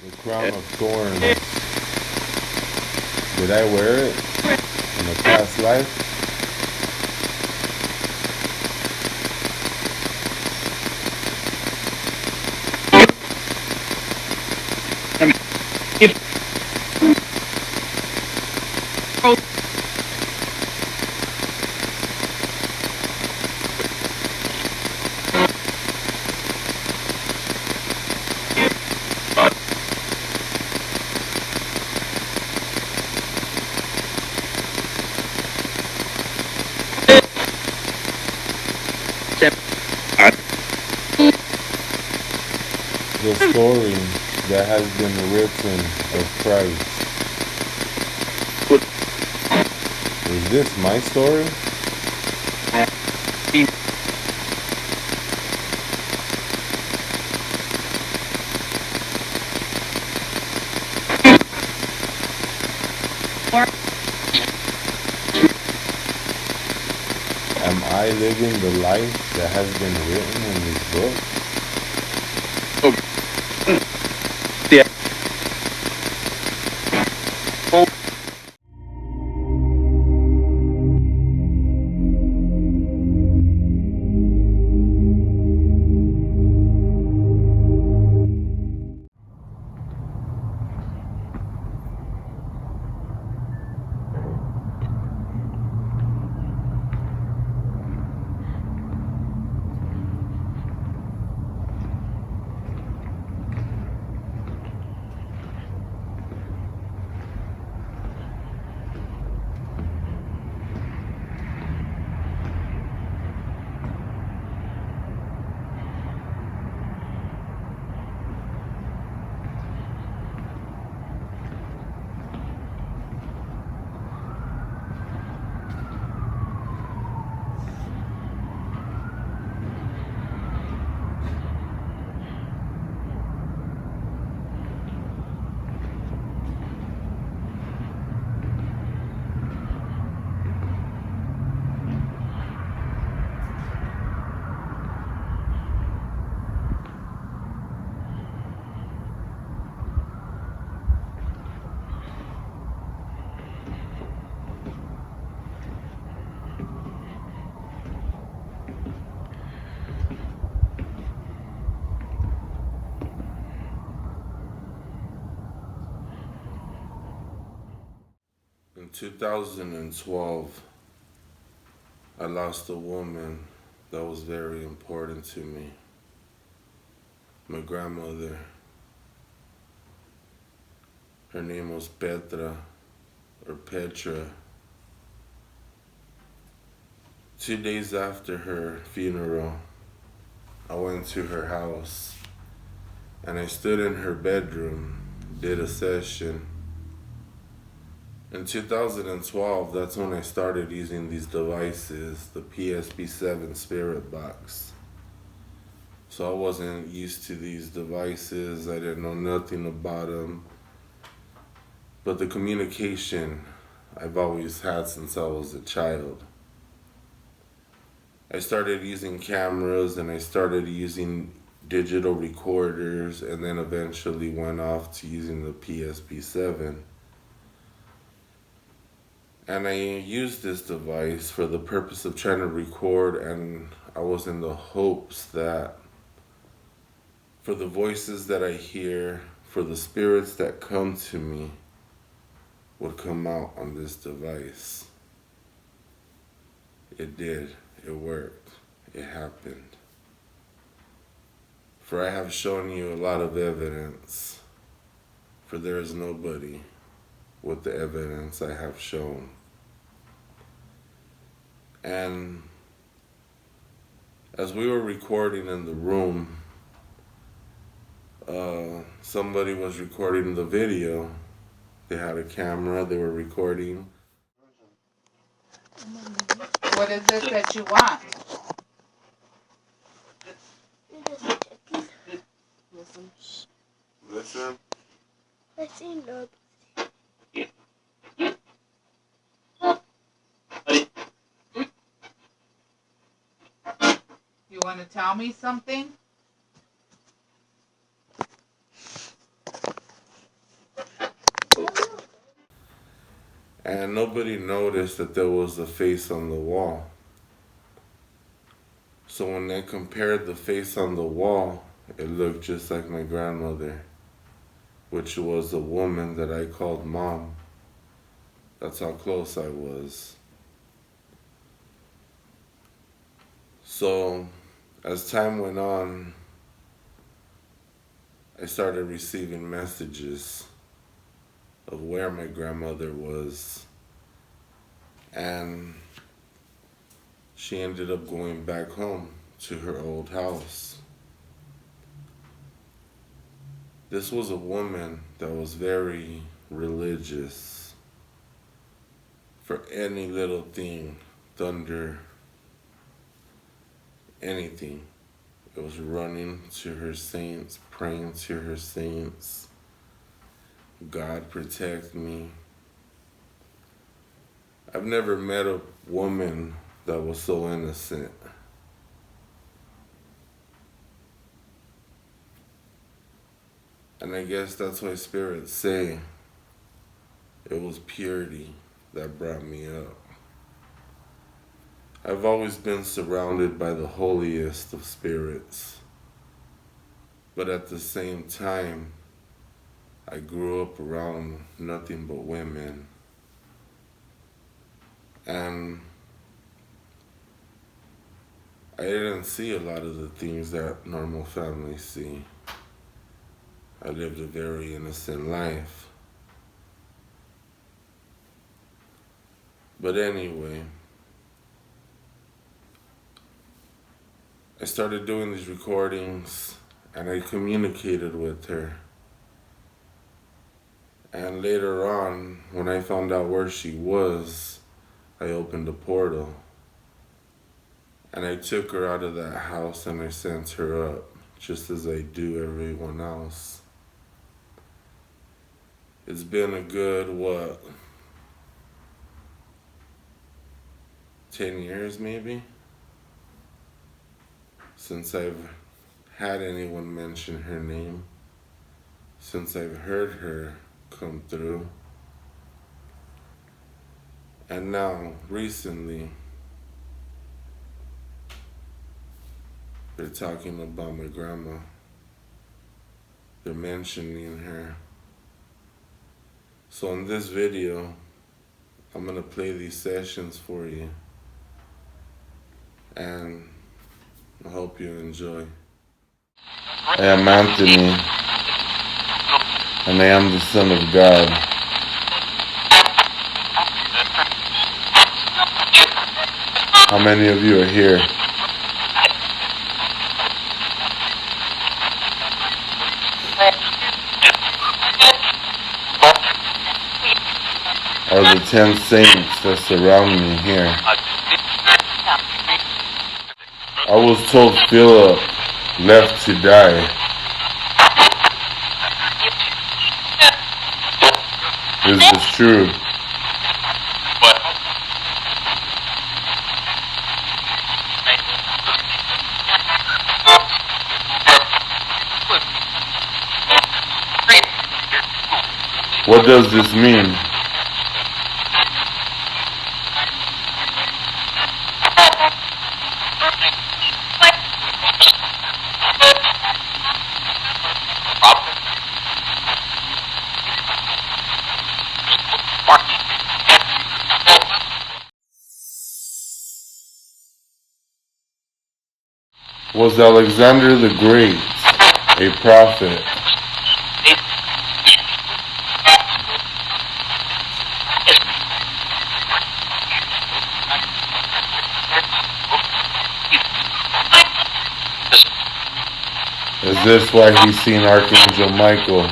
The crown of thorns. Did I wear it in a past life? The story that has been written of Christ. Is this my story? Am I living the life that has been written in this book? In 2012, I lost a woman that was very important to me. My grandmother. Her name was Petra, or Petra. 2 days after her funeral, I went to her house and I stood in her bedroom, did a session. In 2012, that's when I started using these devices, the PSP-7 Spirit Box. So I wasn't used to these devices, I didn't know nothing about them. But the communication I've always had since I was a child. I started using cameras and I started using digital recorders and then eventually went off to using the PSP-7. And I used this device for the purpose of trying to record, and I was in the hopes that for the voices that I hear, for the spirits that come to me, would come out on this device. It did. It worked. It happened. For I have shown you a lot of evidence, for there is nobody with the evidence I have shown. And as we were recording in the room, somebody was recording the video. They had a camera, they were recording. What is it that you want? Listen. You want to tell me something? And nobody noticed that there was a face on the wall. So when I compared the face on the wall, it looked just like my grandmother, which was a woman that I called Mom. That's how close I was. So as time went on, I started receiving messages of where my grandmother was, and she ended up going back home to her old house. This was a woman that was very religious. For any little thing, thunder, anything, it was running to her saints, praying to her saints. God protect me. I've never met a woman that was so innocent. And I guess that's why spirits say it was purity that brought me up. I've always been surrounded by the holiest of spirits. But at the same time, I grew up around nothing but women. And I didn't see a lot of the things that normal families see. I lived a very innocent life. But anyway, I started doing these recordings and I communicated with her. And later on, when I found out where she was, I opened a portal. And I took her out of that house and I sent her up, just as I do everyone else. It's been a good, 10 years maybe? Since I've had anyone mention her name, since I've heard her come through. And now, recently, they're talking about my grandma. They're mentioning her. So in this video, I'm gonna play these sessions for you. And I hope you enjoy. I am Anthony, and I am the Son of God. How many of you are here? Are the 10 saints that surround me here? I was told Philip left to die. Is this true? What does this mean? Was Alexander the Great a prophet? Is this why he's seen Archangel Michael